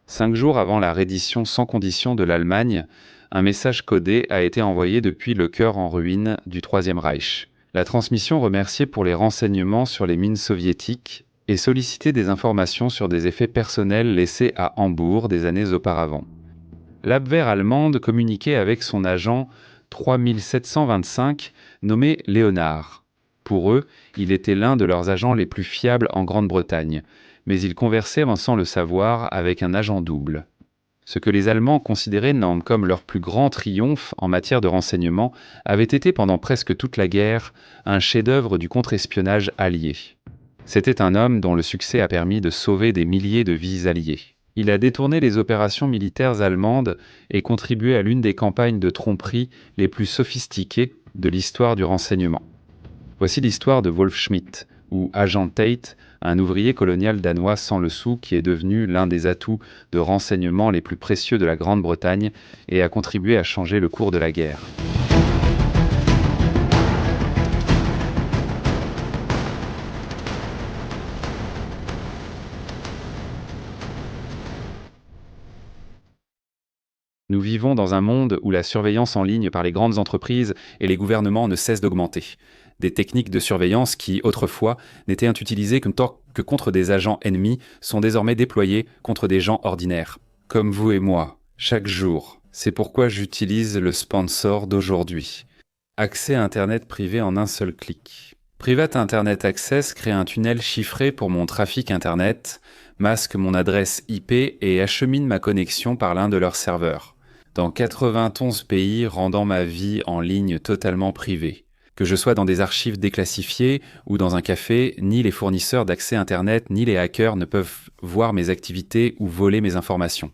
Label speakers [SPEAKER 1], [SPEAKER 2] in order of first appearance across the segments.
[SPEAKER 1] 5 jours avant la reddition sans condition de l'Allemagne, un message codé a été envoyé depuis le cœur en ruine du Troisième Reich. La transmission remerciait pour les renseignements sur les mines soviétiques et sollicitait des informations sur des effets personnels laissés à Hambourg des années auparavant. L'Abwehr allemande communiquait avec son agent 3725 nommé Léonard. Pour eux, il était l'un de leurs agents les plus fiables en Grande-Bretagne, mais il conversait sans le savoir avec un agent double. Ce que les Allemands considéraient comme leur plus grand triomphe en matière de renseignement avait été pendant presque toute la guerre un chef-d'œuvre du contre-espionnage allié. C'était un homme dont le succès a permis de sauver des milliers de vies alliées. Il a détourné les opérations militaires allemandes et contribué à l'une des campagnes de tromperie les plus sophistiquées de l'histoire du renseignement. Voici l'histoire de Wolf Schmidt, ou Agent Tate, un ouvrier colonial danois sans le sou qui est devenu l'un des atouts de renseignement les plus précieux de la Grande-Bretagne et a contribué à changer le cours de la guerre. Nous vivons dans un monde où la surveillance en ligne par les grandes entreprises et les gouvernements ne cesse d'augmenter. Des techniques de surveillance qui, autrefois, n'étaient utilisées que contre des agents ennemis sont désormais déployées contre des gens ordinaires, comme vous et moi, chaque jour. C'est pourquoi j'utilise le sponsor d'aujourd'hui. Accès à Internet privé en un seul clic. Private Internet Access crée un tunnel chiffré pour mon trafic Internet, masque mon adresse IP et achemine ma connexion par l'un de leurs serveurs. Dans 91 pays, rendant ma vie en ligne totalement privée. Que je sois dans des archives déclassifiées ou dans un café, ni les fournisseurs d'accès Internet ni les hackers ne peuvent voir mes activités ou voler mes informations.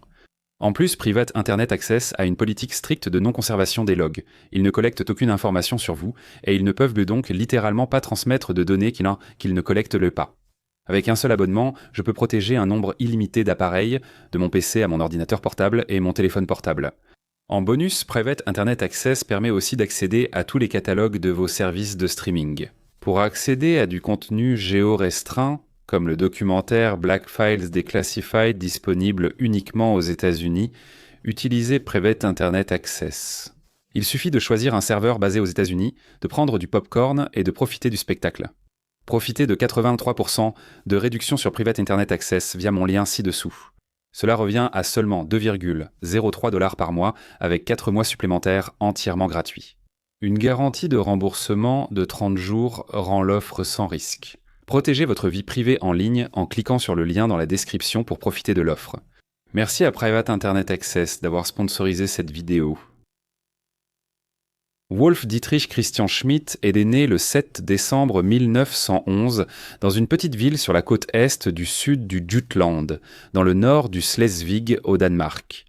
[SPEAKER 1] En plus, Private Internet Access a une politique stricte de non-conservation des logs. Ils ne collectent aucune information sur vous et ils ne peuvent donc littéralement pas transmettre de données qu'ils ne collectent pas. Avec un seul abonnement, je peux protéger un nombre illimité d'appareils, de mon PC à mon ordinateur portable et mon téléphone portable. En bonus, Private Internet Access permet aussi d'accéder à tous les catalogues de vos services de streaming. Pour accéder à du contenu géo-restreint, comme le documentaire Black Files Declassified disponible uniquement aux États-Unis, utilisez Private Internet Access. Il suffit de choisir un serveur basé aux États-Unis, de prendre du popcorn et de profiter du spectacle. Profitez de 83% de réduction sur Private Internet Access via mon lien ci-dessous. Cela revient à seulement 2,03 $ par mois avec 4 mois supplémentaires entièrement gratuits. Une garantie de remboursement de 30 jours rend l'offre sans risque. Protégez votre vie privée en ligne en cliquant sur le lien dans la description pour profiter de l'offre. Merci à Private Internet Access d'avoir sponsorisé cette vidéo. Wolf Dietrich Christian Schmidt est né le 7 décembre 1911 dans une petite ville sur la côte est du sud du Jutland, dans le nord du Schleswig au Danemark.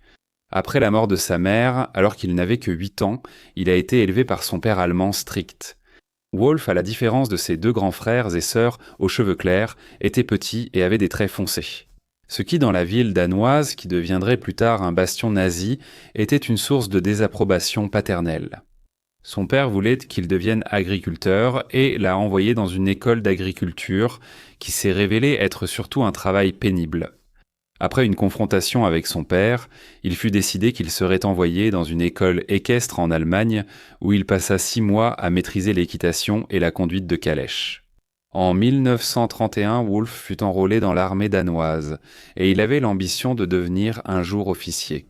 [SPEAKER 1] Après la mort de sa mère, alors qu'il n'avait que 8 ans, il a été élevé par son père allemand strict. Wolf, à la différence de ses 2 grands frères et sœurs aux cheveux clairs, était petit et avait des traits foncés. Ce qui, dans la ville danoise, qui deviendrait plus tard un bastion nazi, était une source de désapprobation paternelle. Son père voulait qu'il devienne agriculteur et l'a envoyé dans une école d'agriculture qui s'est révélée être surtout un travail pénible. Après une confrontation avec son père, il fut décidé qu'il serait envoyé dans une école équestre en Allemagne où il passa 6 mois à maîtriser l'équitation et la conduite de calèche. En 1931, Wolf fut enrôlé dans l'armée danoise et il avait l'ambition de devenir un jour officier.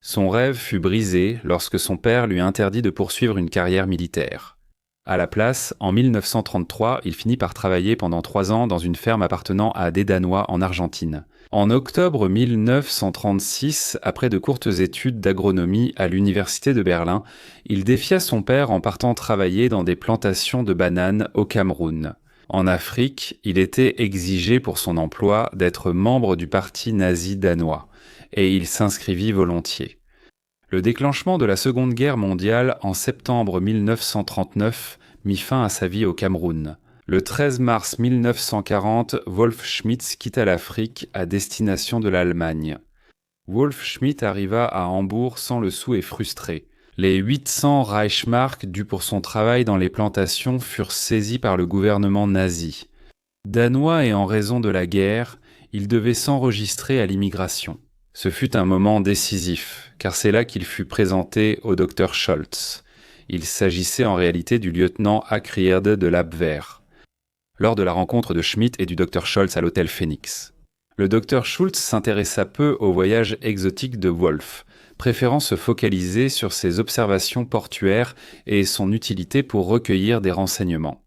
[SPEAKER 1] Son rêve fut brisé lorsque son père lui interdit de poursuivre une carrière militaire. À la place, en 1933, il finit par travailler pendant 3 ans dans une ferme appartenant à des Danois en Argentine. En octobre 1936, après de courtes études d'agronomie à l'université de Berlin, il défia son père en partant travailler dans des plantations de bananes au Cameroun. En Afrique, il était exigé pour son emploi d'être membre du parti nazi danois, et il s'inscrivit volontiers. Le déclenchement de la Seconde Guerre mondiale en septembre 1939 mit fin à sa vie au Cameroun. Le 13 mars 1940, Wolf Schmidt quitta l'Afrique à destination de l'Allemagne. Wolf Schmidt arriva à Hambourg sans le sou et frustré. Les 800 Reichsmark dus pour son travail dans les plantations furent saisis par le gouvernement nazi. Danois et en raison de la guerre, il devait s'enregistrer à l'immigration. Ce fut un moment décisif, car c'est là qu'il fut présenté au docteur Scholz. Il s'agissait en réalité du lieutenant Ackrierde de l'Abwehr, lors de la rencontre de Schmidt et du docteur Scholz à l'hôtel Phoenix. Le docteur Schultz s'intéressa peu au voyage exotique de Wolf, préférant se focaliser sur ses observations portuaires et son utilité pour recueillir des renseignements.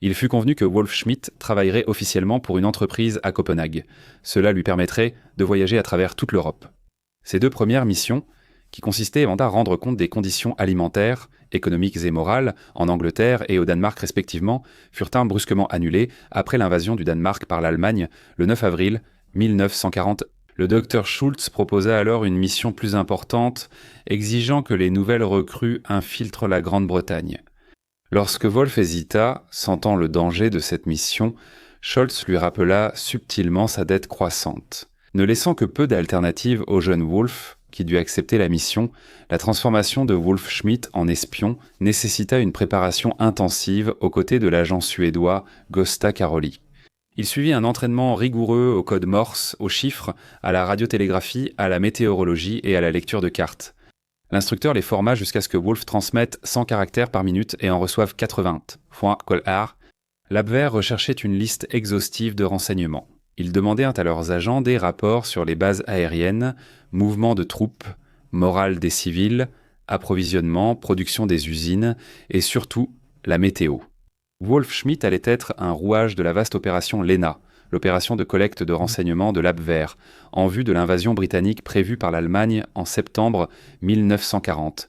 [SPEAKER 1] Il fut convenu que Wolf Schmidt travaillerait officiellement pour une entreprise à Copenhague. Cela lui permettrait de voyager à travers toute l'Europe. Ces 2 premières missions, qui consistaient à rendre compte des conditions alimentaires, économiques et morales en Angleterre et au Danemark respectivement, furent brusquement annulées après l'invasion du Danemark par l'Allemagne le 9 avril 1940. Le docteur Schultz proposa alors une mission plus importante, exigeant que les nouvelles recrues infiltrent la Grande-Bretagne. Lorsque Wolf hésita, sentant le danger de cette mission, Scholz lui rappela subtilement sa dette croissante. Ne laissant que peu d'alternatives au jeune Wolf, qui dut accepter la mission, la transformation de Wolf Schmidt en espion nécessita une préparation intensive aux côtés de l'agent suédois Gösta Karoli. Il suivit un entraînement rigoureux au code Morse, aux chiffres, à la radiotélégraphie, à la météorologie et à la lecture de cartes. L'instructeur les forma jusqu'à ce que Wolf transmette 100 caractères par minute et en reçoive 80. L'Abwehr recherchait une liste exhaustive de renseignements. Ils demandèrent à leurs agents des rapports sur les bases aériennes, mouvements de troupes, morale des civils, approvisionnement, production des usines et surtout la météo. Wolf Schmidt allait être un rouage de la vaste opération Lena, l'opération de collecte de renseignements de l'Abwehr, en vue de l'invasion britannique prévue par l'Allemagne en septembre 1940.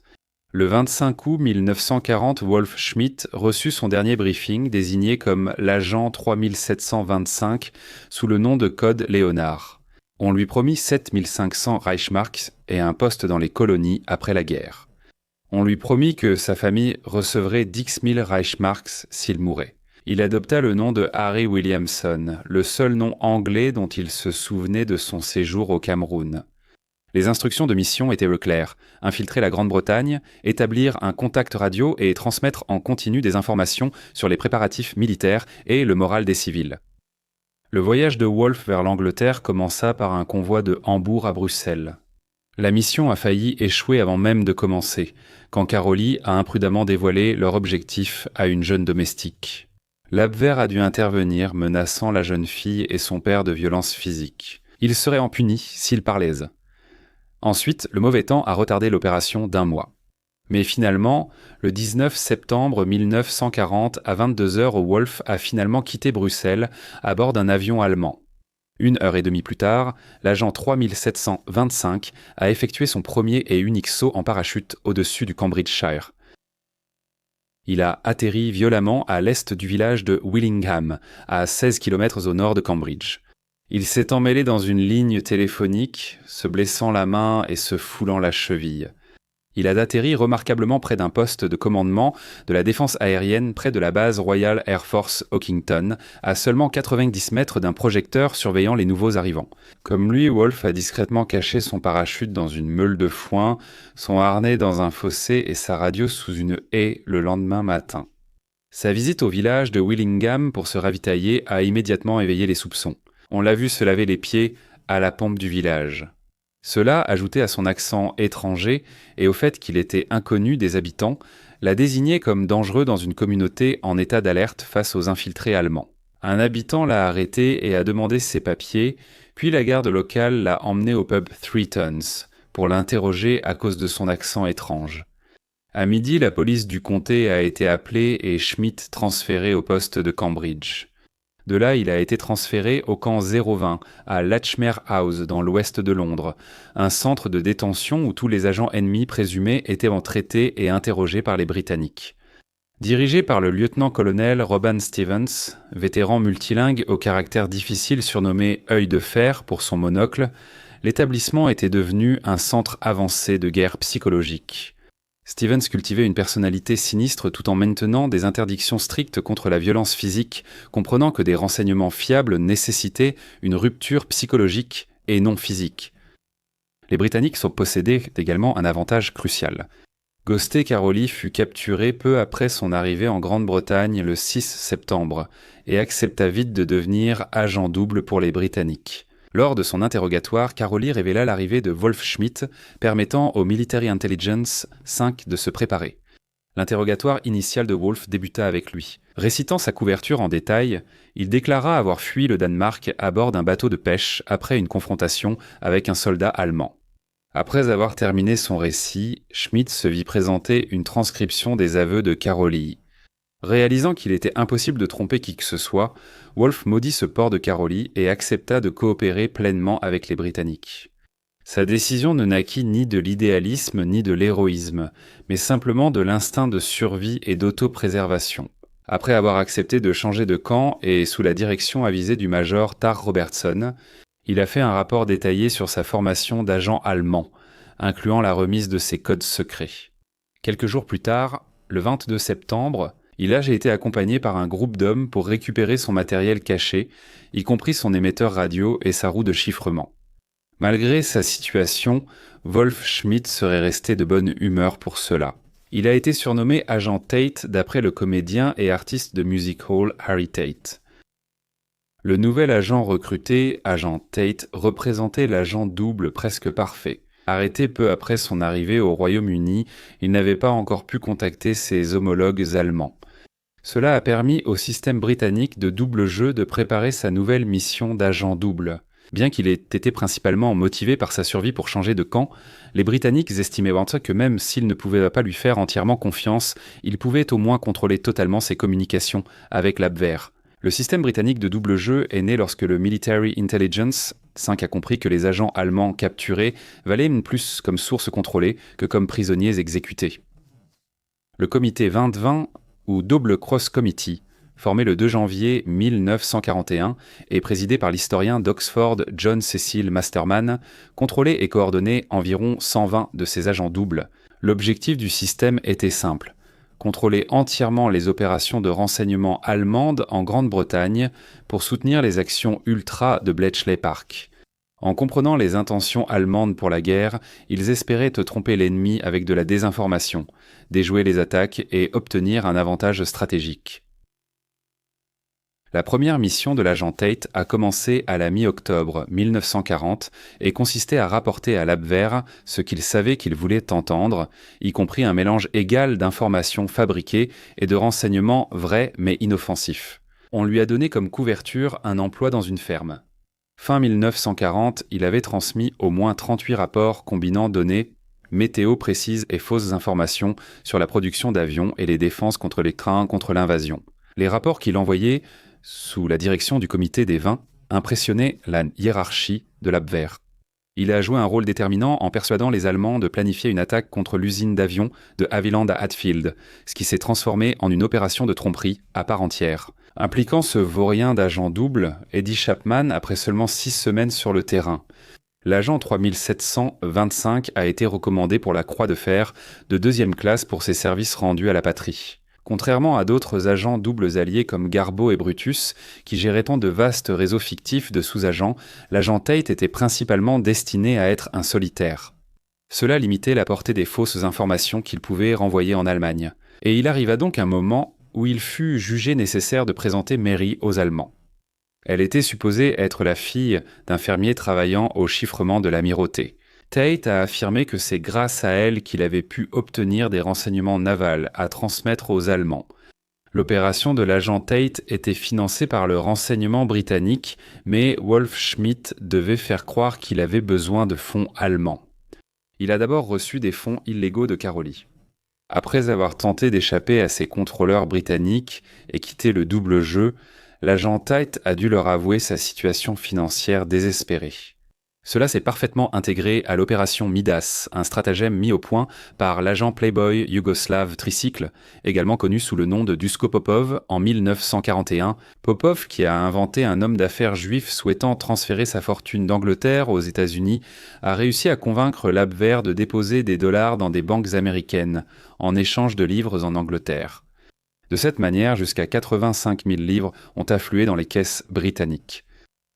[SPEAKER 1] Le 25 août 1940, Wolf Schmidt reçut son dernier briefing désigné comme l'agent 3725 sous le nom de code Léonard. On lui promit 7500 Reichsmarks et un poste dans les colonies après la guerre. On lui promit que sa famille recevrait 10 000 Reichsmarks s'il mourait. Il adopta le nom de Harry Williamson, le seul nom anglais dont il se souvenait de son séjour au Cameroun. Les instructions de mission étaient claires: infiltrer la Grande-Bretagne, établir un contact radio et transmettre en continu des informations sur les préparatifs militaires et le moral des civils. Le voyage de Wolf vers l'Angleterre commença par un convoi de Hambourg à Bruxelles. La mission a failli échouer avant même de commencer, quand Karoli a imprudemment dévoilé leur objectif à une jeune domestique. L'Abwehr a dû intervenir, menaçant la jeune fille et son père de violences physiques. Il serait en puni s'il parlait. Ensuite, le mauvais temps a retardé l'opération d'1 mois. Mais finalement, le 19 septembre 1940, à 22h, Wolf a finalement quitté Bruxelles à bord d'un avion allemand. 1h30 plus tard, l'agent 3725 a effectué son premier et unique saut en parachute au-dessus du Cambridgeshire. Il a atterri violemment à l'est du village de Willingham, à 16 km au nord de Cambridge. Il s'est emmêlé dans une ligne téléphonique, se blessant la main et se foulant la cheville. Il a atterri remarquablement près d'un poste de commandement de la défense aérienne près de la base Royal Air Force Hawkinton, à seulement 90 mètres d'un projecteur surveillant les nouveaux arrivants. Comme lui, Wolf a discrètement caché son parachute dans une meule de foin, son harnais dans un fossé et sa radio sous une haie le lendemain matin. Sa visite au village de Willingham pour se ravitailler a immédiatement éveillé les soupçons. On l'a vu se laver les pieds à la pompe du village. Cela, ajouté à son accent étranger et au fait qu'il était inconnu des habitants, l'a désigné comme dangereux dans une communauté en état d'alerte face aux infiltrés allemands. Un habitant l'a arrêté et a demandé ses papiers, puis la garde locale l'a emmené au pub Three Tons pour l'interroger à cause de son accent étrange. À midi, la police du comté a été appelée et Schmidt transféré au poste de Cambridge. De là, il a été transféré au camp 020 à Latchmere House dans l'ouest de Londres, un centre de détention où tous les agents ennemis présumés étaient traités et interrogés par les Britanniques. Dirigé par le lieutenant-colonel Robin Stevens, vétéran multilingue au caractère difficile surnommé « œil de fer » pour son monocle, l'établissement était devenu un centre avancé de guerre psychologique. Stevens cultivait une personnalité sinistre tout en maintenant des interdictions strictes contre la violence physique, comprenant que des renseignements fiables nécessitaient une rupture psychologique et non physique. Les Britanniques possédaient également un avantage crucial. Gösta Karoli fut capturé peu après son arrivée en Grande-Bretagne le 6 septembre et accepta vite de devenir agent double pour les Britanniques. Lors de son interrogatoire, Caroli révéla l'arrivée de Wolf Schmidt, permettant au Military Intelligence 5 de se préparer. L'interrogatoire initial de Wolf débuta avec lui. Récitant sa couverture en détail, il déclara avoir fui le Danemark à bord d'un bateau de pêche après une confrontation avec un soldat allemand. Après avoir terminé son récit, Schmidt se vit présenter une transcription des aveux de Caroli. Réalisant qu'il était impossible de tromper qui que ce soit, Wolf maudit ce port de Caroli et accepta de coopérer pleinement avec les Britanniques. Sa décision ne naquit ni de l'idéalisme ni de l'héroïsme, mais simplement de l'instinct de survie et d'autopréservation. Après avoir accepté de changer de camp et sous la direction avisée du major Tar Robertson, il a fait un rapport détaillé sur sa formation d'agent allemand, incluant la remise de ses codes secrets. Quelques jours plus tard, le 22 septembre, il a été accompagné par un groupe d'hommes pour récupérer son matériel caché, y compris son émetteur radio et sa roue de chiffrement. Malgré sa situation, Wolf Schmidt serait resté de bonne humeur pour cela. Il a été surnommé Agent Tate d'après le comédien et artiste de music hall Harry Tate. Le nouvel agent recruté, Agent Tate, représentait l'agent double presque parfait. Arrêté peu après son arrivée au Royaume-Uni, il n'avait pas encore pu contacter ses homologues allemands. Cela a permis au système britannique de double jeu de préparer sa nouvelle mission d'agent double. Bien qu'il ait été principalement motivé par sa survie pour changer de camp, les Britanniques estimaient que même s'ils ne pouvaient pas lui faire entièrement confiance, ils pouvaient au moins contrôler totalement ses communications avec l'Abwehr. Le système britannique de double jeu est né lorsque le Military Intelligence 5 a compris que les agents allemands capturés valaient plus comme source contrôlée que comme prisonniers exécutés. Le comité 2020 ou Double Cross Committee, formé le 2 janvier 1941 et présidé par l'historien d'Oxford John Cecil Masterman, contrôlait et coordonnait environ 120 de ces agents doubles. L'objectif du système était simple: contrôler entièrement les opérations de renseignement allemandes en Grande-Bretagne pour soutenir les actions ultra de Bletchley Park. En comprenant les intentions allemandes pour la guerre, ils espéraient tromper l'ennemi avec de la désinformation, déjouer les attaques et obtenir un avantage stratégique. La première mission de l'agent Tate a commencé à la mi-octobre 1940 et consistait à rapporter à l'Abwehr ce qu'il savait qu'il voulait entendre, y compris un mélange égal d'informations fabriquées et de renseignements vrais mais inoffensifs. On lui a donné comme couverture un emploi dans une ferme. Fin 1940, il avait transmis au moins 38 rapports combinant données, météo précises et fausses informations sur la production d'avions et les défenses contre les trains contre l'invasion. Les rapports qu'il envoyait, sous la direction du comité des 20, impressionnaient la hiérarchie de l'Abwehr. Il a joué un rôle déterminant en persuadant les Allemands de planifier une attaque contre l'usine d'avions de Havilland à Hatfield, ce qui s'est transformé en une opération de tromperie à part entière. Impliquant ce vaurien d'agent double, Eddie Chapman, après seulement 6 semaines sur le terrain. L'agent 3725 a été recommandé pour la Croix de Fer de 2e classe pour ses services rendus à la patrie. Contrairement à d'autres agents doubles alliés comme Garbo et Brutus, qui géraient tant de vastes réseaux fictifs de sous-agents, l'agent Tate était principalement destiné à être un solitaire. Cela limitait la portée des fausses informations qu'il pouvait renvoyer en Allemagne. Et il arriva donc un moment où il fut jugé nécessaire de présenter Mary aux Allemands. Elle était supposée être la fille d'un fermier travaillant au chiffrement de l'amirauté. Tate a affirmé que c'est grâce à elle qu'il avait pu obtenir des renseignements navals à transmettre aux Allemands. L'opération de l'agent Tate était financée par le renseignement britannique, mais Wolf Schmidt devait faire croire qu'il avait besoin de fonds allemands. Il a d'abord reçu des fonds illégaux de Caroli. Après avoir tenté d'échapper à ses contrôleurs britanniques et quitter le double jeu, l'agent Tate a dû leur avouer sa situation financière désespérée. Cela s'est parfaitement intégré à l'opération Midas, un stratagème mis au point par l'agent Playboy yougoslave Tricycle, également connu sous le nom de Duško Popov en 1941. Popov, qui a inventé un homme d'affaires juif souhaitant transférer sa fortune d'Angleterre aux États-Unis, a réussi à convaincre l'Abwehr de déposer des dollars dans des banques américaines, en échange de livres en Angleterre. De cette manière, jusqu'à 85 000 livres ont afflué dans les caisses britanniques.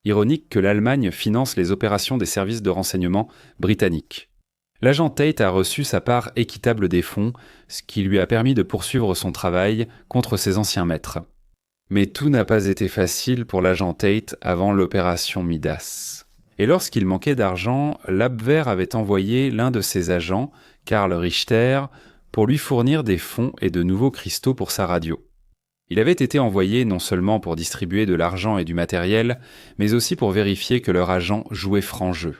[SPEAKER 1] Ironique que l'Allemagne finance les opérations des services de renseignement britanniques. L'agent Tate a reçu sa part équitable des fonds, ce qui lui a permis de poursuivre son travail contre ses anciens maîtres. Mais tout n'a pas été facile pour l'agent Tate avant l'opération Midas. Et lorsqu'il manquait d'argent, l'Abwehr avait envoyé l'un de ses agents, Karl Richter, pour lui fournir des fonds et de nouveaux cristaux pour sa radio. Il avait été envoyé non seulement pour distribuer de l'argent et du matériel, mais aussi pour vérifier que leur agent jouait franc jeu.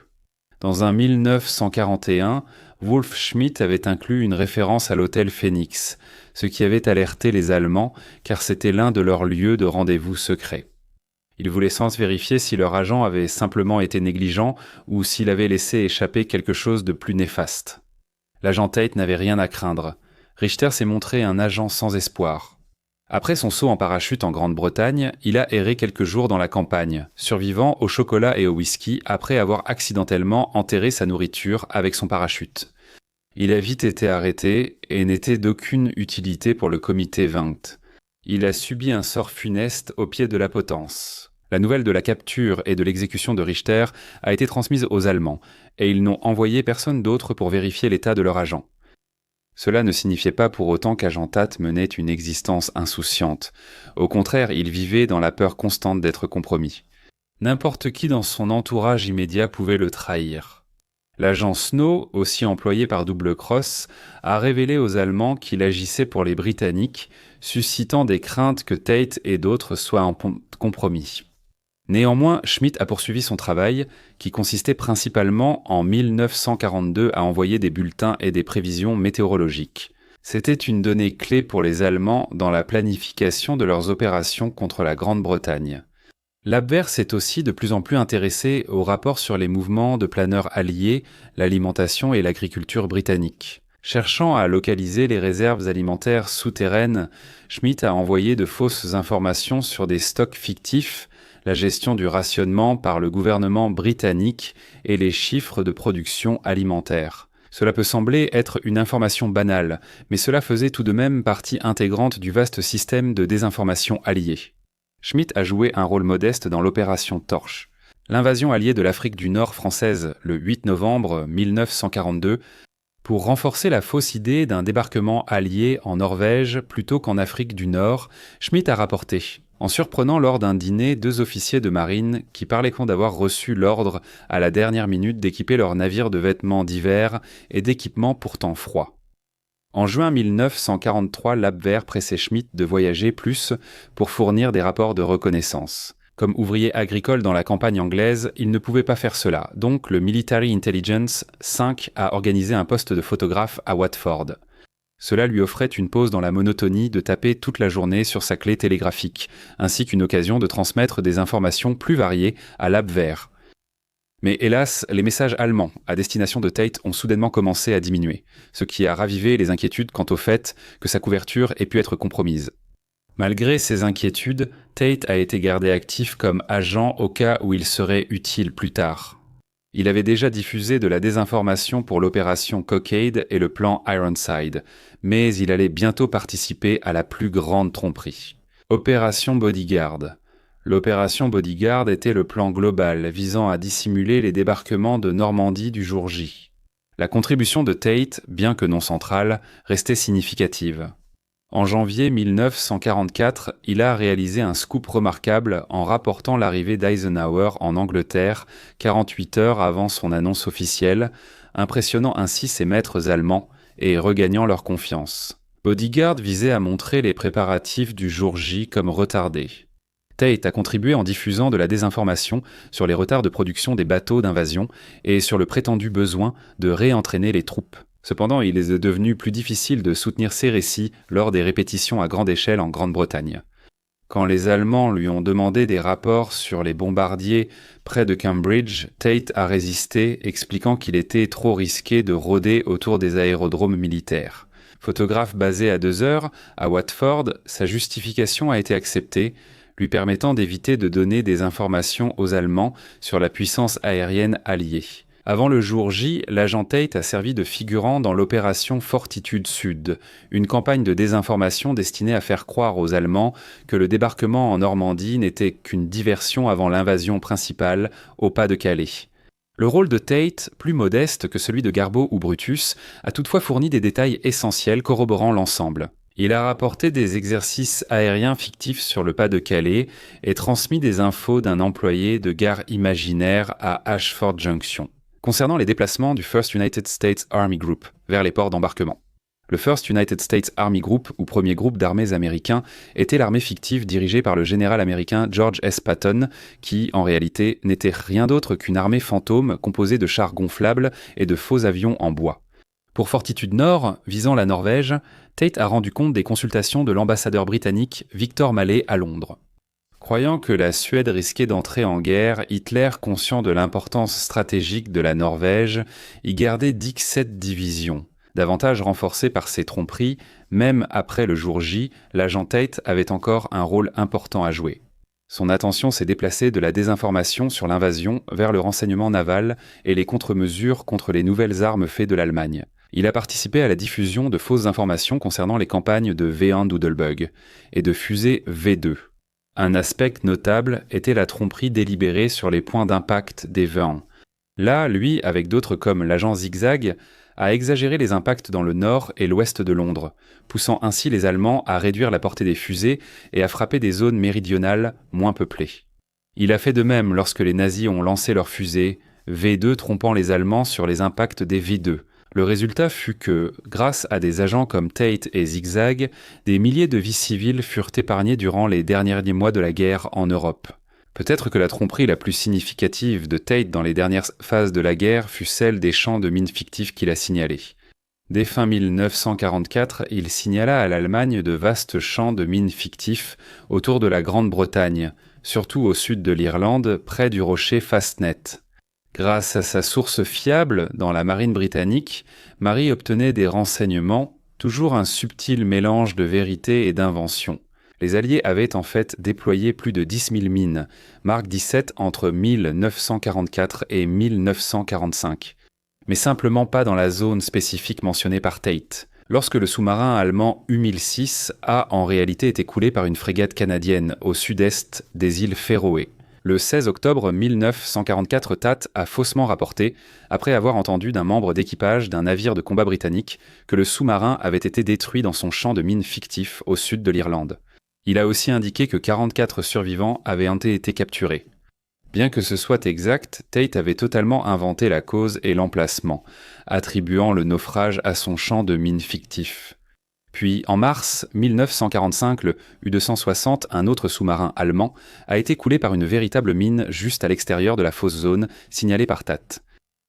[SPEAKER 1] Dans un 1941, Wolf Schmidt avait inclus une référence à l'hôtel Phoenix, ce qui avait alerté les Allemands car c'était l'un de leurs lieux de rendez-vous secrets. Ils voulaient sans vérifier si leur agent avait simplement été négligent ou s'il avait laissé échapper quelque chose de plus néfaste. L'agent Tate n'avait rien à craindre. Richter s'est montré un agent sans espoir. Après son saut en parachute en Grande-Bretagne, il a erré quelques jours dans la campagne, survivant au chocolat et au whisky après avoir accidentellement enterré sa nourriture avec son parachute. Il a vite été arrêté et n'était d'aucune utilité pour le comité 20. Il a subi un sort funeste au pied de la Potence. La nouvelle de la capture et de l'exécution de Richter a été transmise aux Allemands, et ils n'ont envoyé personne d'autre pour vérifier l'état de leur agent. Cela ne signifiait pas pour autant qu'agent Tate menait une existence insouciante. Au contraire, il vivait dans la peur constante d'être compromis. N'importe qui dans son entourage immédiat pouvait le trahir. L'agent Snow, aussi employé par Double Cross, a révélé aux Allemands qu'il agissait pour les Britanniques, suscitant des craintes que Tate et d'autres soient en compromis. Néanmoins, Schmidt a poursuivi son travail, qui consistait principalement en 1942 à envoyer des bulletins et des prévisions météorologiques. C'était une donnée clé pour les Allemands dans la planification de leurs opérations contre la Grande-Bretagne. L'Abwehr s'est aussi de plus en plus intéressé aux rapports sur les mouvements de planeurs alliés, l'alimentation et l'agriculture britannique. Cherchant à localiser les réserves alimentaires souterraines, Schmidt a envoyé de fausses informations sur des stocks fictifs, la gestion du rationnement par le gouvernement britannique et les chiffres de production alimentaire. Cela peut sembler être une information banale, mais cela faisait tout de même partie intégrante du vaste système de désinformation alliée. Schmidt a joué un rôle modeste dans l'opération Torche. L'invasion alliée de l'Afrique du Nord française le 8 novembre 1942 pour renforcer la fausse idée d'un débarquement allié en Norvège plutôt qu'en Afrique du Nord, Schmidt a rapporté, en surprenant lors d'un dîner 2 officiers de marine qui parlaient d'avoir reçu l'ordre à la dernière minute d'équiper leurs navires de vêtements d'hiver et d'équipements pourtant froids. En juin 1943, l'Abwehr pressait Schmidt de voyager plus pour fournir des rapports de reconnaissance. Comme ouvrier agricole dans la campagne anglaise, il ne pouvait pas faire cela, donc le Military Intelligence 5 a organisé un poste de photographe à Watford. Cela lui offrait une pause dans la monotonie de taper toute la journée sur sa clé télégraphique, ainsi qu'une occasion de transmettre des informations plus variées à l'Abwehr. Mais hélas, les messages allemands à destination de Tate ont soudainement commencé à diminuer, ce qui a ravivé les inquiétudes quant au fait que sa couverture ait pu être compromise. Malgré ces inquiétudes, Tate a été gardé actif comme agent au cas où il serait utile plus tard. Il avait déjà diffusé de la désinformation pour l'opération Cockade et le plan Ironside, mais il allait bientôt participer à la plus grande tromperie. Opération Bodyguard. L'opération Bodyguard était le plan global visant à dissimuler les débarquements de Normandie du jour J. La contribution de Tate, bien que non centrale, restait significative. En janvier 1944, il a réalisé un scoop remarquable en rapportant l'arrivée d'Eisenhower en Angleterre 48 heures avant son annonce officielle, impressionnant ainsi ses maîtres allemands et regagnant leur confiance. Bodyguard visait à montrer les préparatifs du jour J comme retardés. Tate a contribué en diffusant de la désinformation sur les retards de production des bateaux d'invasion et sur le prétendu besoin de réentraîner les troupes. Cependant, il est devenu plus difficile de soutenir ces récits lors des répétitions à grande échelle en Grande-Bretagne. Quand les Allemands lui ont demandé des rapports sur les bombardiers près de Cambridge, Tate a résisté, expliquant qu'il était trop risqué de rôder autour des aérodromes militaires. Photographe basé à 2 heures, à Watford, sa justification a été acceptée, lui permettant d'éviter de donner des informations aux Allemands sur la puissance aérienne alliée. Avant le jour J, l'agent Tate a servi de figurant dans l'opération Fortitude Sud, une campagne de désinformation destinée à faire croire aux Allemands que le débarquement en Normandie n'était qu'une diversion avant l'invasion principale au pas de Calais. Le rôle de Tate, plus modeste que celui de Garbeau ou Brutus, a toutefois fourni des détails essentiels corroborant l'ensemble. Il a rapporté des exercices aériens fictifs sur le pas de Calais et transmis des infos d'un employé de gare imaginaire à Ashford Junction, concernant les déplacements du First United States Army Group vers les ports d'embarquement. Le First United States Army Group, ou premier groupe d'armées américain, était l'armée fictive dirigée par le général américain George S. Patton, qui, en réalité, n'était rien d'autre qu'une armée fantôme composée de chars gonflables et de faux avions en bois. Pour Fortitude Nord, visant la Norvège, Tate a rendu compte des consultations de l'ambassadeur britannique Victor Mallet à Londres. Croyant que la Suède risquait d'entrer en guerre, Hitler, conscient de l'importance stratégique de la Norvège, y gardait 17 divisions. Davantage renforcées par ses tromperies, même après le jour J, l'agent Tate avait encore un rôle important à jouer. Son attention s'est déplacée de la désinformation sur l'invasion vers le renseignement naval et les contre-mesures contre les nouvelles armes faites de l'Allemagne. Il a participé à la diffusion de fausses informations concernant les campagnes de V1 Doodlebug et de fusées V2. Un aspect notable était la tromperie délibérée sur les points d'impact des V1. Là, lui, avec d'autres comme l'agent Zigzag, a exagéré les impacts dans le nord et l'ouest de Londres, poussant ainsi les Allemands à réduire la portée des fusées et à frapper des zones méridionales moins peuplées. Il a fait de même lorsque les nazis ont lancé leurs fusées, V2 trompant les Allemands sur les impacts des V2. Le résultat fut que, grâce à des agents comme Tate et Zigzag, des milliers de vies civiles furent épargnées durant les derniers mois de la guerre en Europe. Peut-être que la tromperie la plus significative de Tate dans les dernières phases de la guerre fut celle des champs de mines fictifs qu'il a signalés. Dès fin 1944, il signala à l'Allemagne de vastes champs de mines fictifs autour de la Grande-Bretagne, surtout au sud de l'Irlande, près du rocher Fastnet. Grâce à sa source fiable dans la marine britannique, Marie obtenait des renseignements, toujours un subtil mélange de vérité et d'invention. Les Alliés avaient en fait déployé plus de 10 000 mines, Mark 17 entre 1944 et 1945. Mais simplement pas dans la zone spécifique mentionnée par Tate. Lorsque le sous-marin allemand U-1006 a en réalité été coulé par une frégate canadienne au sud-est des îles Féroé. Le 16 octobre 1944, Tate a faussement rapporté, après avoir entendu d'un membre d'équipage d'un navire de combat britannique, que le sous-marin avait été détruit dans son champ de mines fictif au sud de l'Irlande. Il a aussi indiqué que 44 survivants avaient été capturés. Bien que ce soit exact, Tate avait totalement inventé la cause et l'emplacement, attribuant le naufrage à son champ de mines fictif. Puis, en mars 1945, le U-260, un autre sous-marin allemand, a été coulé par une véritable mine juste à l'extérieur de la fausse zone, signalée par Tate.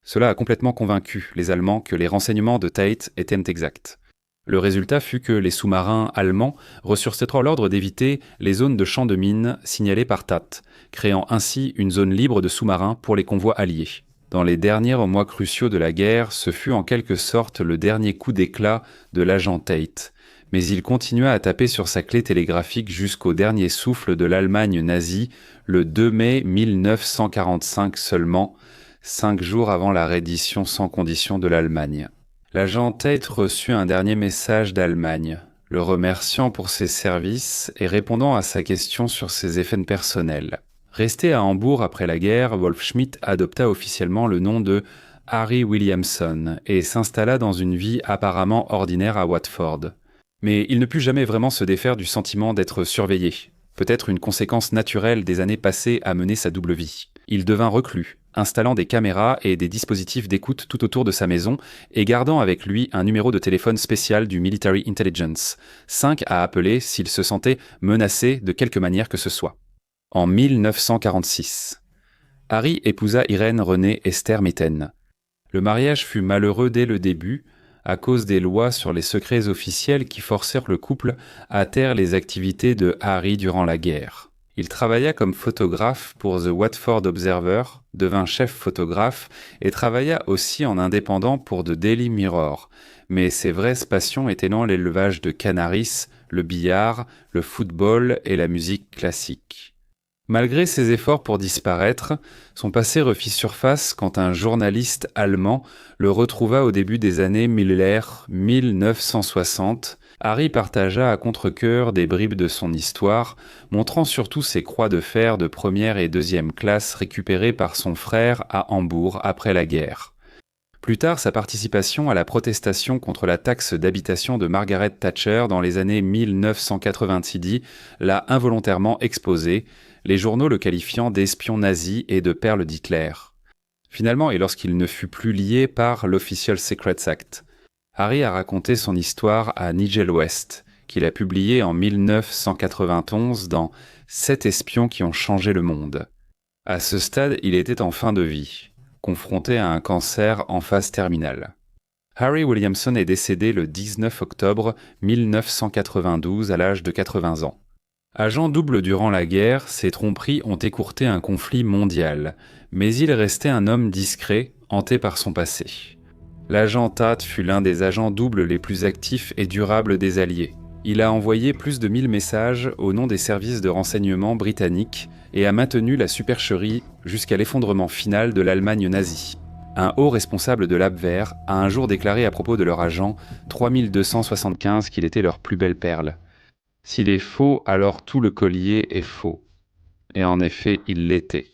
[SPEAKER 1] Cela a complètement convaincu les Allemands que les renseignements de Tate étaient exacts. Le résultat fut que les sous-marins allemands reçurent cette fois l'ordre d'éviter les zones de champs de mines signalées par Tate, créant ainsi une zone libre de sous-marins pour les convois alliés. Dans les derniers mois cruciaux de la guerre, ce fut en quelque sorte le dernier coup d'éclat de l'agent Tate, mais il continua à taper sur sa clé télégraphique jusqu'au dernier souffle de l'Allemagne nazie, le 2 mai 1945 seulement, 5 jours avant la reddition sans condition de l'Allemagne. L'agent Tate reçut un dernier message d'Allemagne, le remerciant pour ses services et répondant à sa question sur ses effets personnels. Resté à Hambourg après la guerre, Wolf Schmidt adopta officiellement le nom de Harry Williamson et s'installa dans une vie apparemment ordinaire à Watford. Mais il ne put jamais vraiment se défaire du sentiment d'être surveillé, peut-être une conséquence naturelle des années passées à mener sa double vie. Il devint reclus, installant des caméras et des dispositifs d'écoute tout autour de sa maison et gardant avec lui un numéro de téléphone spécial du Military Intelligence, 5 à appeler s'il se sentait menacé de quelque manière que ce soit. En 1946, Harry épousa Irène Renée Esther Metten. Le mariage fut malheureux dès le début, à cause des lois sur les secrets officiels qui forcèrent le couple à taire les activités de Harry durant la guerre. Il travailla comme photographe pour The Watford Observer, devint chef photographe et travailla aussi en indépendant pour The Daily Mirror. Mais ses vraies passions étaient dans l'élevage de canaris, le billard, le football et la musique classique. Malgré ses efforts pour disparaître, son passé refit surface quand un journaliste allemand le retrouva au début des années millaires 1960. Harry partagea à contre-cœur des bribes de son histoire, montrant surtout ses croix de fer de première et deuxième classe récupérées par son frère à Hambourg après la guerre. Plus tard, sa participation à la protestation contre la taxe d'habitation de Margaret Thatcher dans les années 1990 l'a involontairement exposé, les journaux le qualifiant d'espion nazi et de perle d'Hitler. Finalement, et lorsqu'il ne fut plus lié par l'Official Secrets Act, Harry a raconté son histoire à Nigel West, qu'il a publié en 1991 dans « 7 espions qui ont changé le monde ». À ce stade, il était en fin de vie, confronté à un cancer en phase terminale. Harry Williamson est décédé le 19 octobre 1992 à l'âge de 80 ans. Agent double durant la guerre, ses tromperies ont écourté un conflit mondial, mais il restait un homme discret, hanté par son passé. L'agent Tate fut l'un des agents doubles les plus actifs et durables des Alliés. Il a envoyé plus de 1000 messages au nom des services de renseignement britanniques et a maintenu la supercherie jusqu'à l'effondrement final de l'Allemagne nazie. Un haut responsable de l'Abwehr a un jour déclaré à propos de leur agent 3275 qu'il était leur plus belle perle. S'il est faux, alors tout le collier est faux. Et en effet, il l'était.